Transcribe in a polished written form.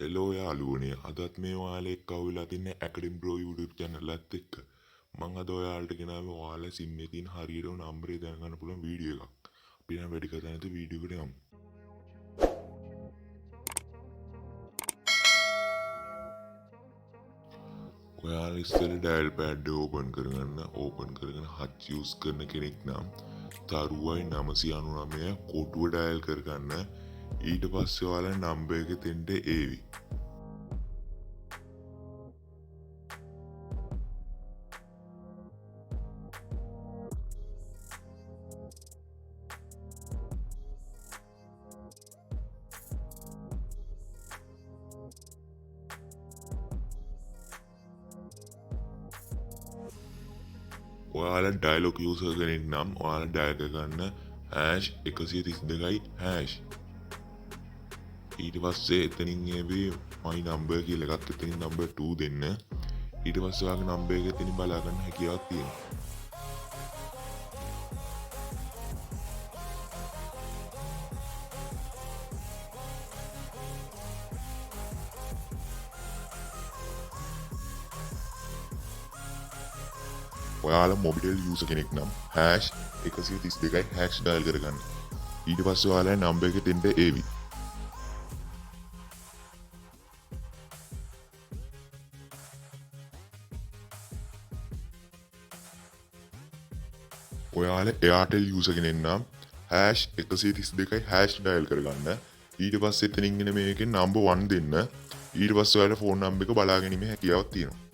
Hello යාළුවනේ අදත් මේ ඔයාලා එක්ක ආවිලා තින්නේ ඇකඩමික් බ්‍රෝ YouTube channel එකත් එක්ක මම අද ඔයාලට ගෙනාවේ ඔයාලා SIM එකේ තියෙන හරියටම නම්බරේ දැනගන්න පුළුවන් වීඩියෝ එකක්. අපි නම් වැඩි කතා නැතුව වීඩියෝ එකට යමු. ඔයාලා ඉස්සෙල්ලා dial pad එක open කරගෙන hutch use කරන කෙනෙක් නම් තරුවයි 999 කොටුව dial කරගන්න. ඊට පස්සේ ඔයාලා නම්බර් එක දෙන්න ඒවි. ඔයාලා dialog user කෙනෙක් නම් ඔයාලා dial කරගන්න #132 # ඊට පස්සේ එතනින් එවි my number කියලා එකක් එතනින් number 2 දෙන්න. ඊට පස්සේ ඔයාගේ number එක එතනින් බලා ගන්න හැකියාවක් තියෙනවා. ඔයාලා mobitel user කෙනෙක් නම් #132 # dial කරගන්න. ඊට පස්සේ ඔයාලා number එක දෙන්න ඒවි. ඔයාලා airtel user කෙනෙක් නම් #132 # dial කරගන්න. ඊට පස්සේ එතනින් එන මේකෙන් number 1 දෙන්න. ඊට පස්සේ ඔයාලා phone number එක බලා ගැනීමේ හැකියාවක් තියෙනවා.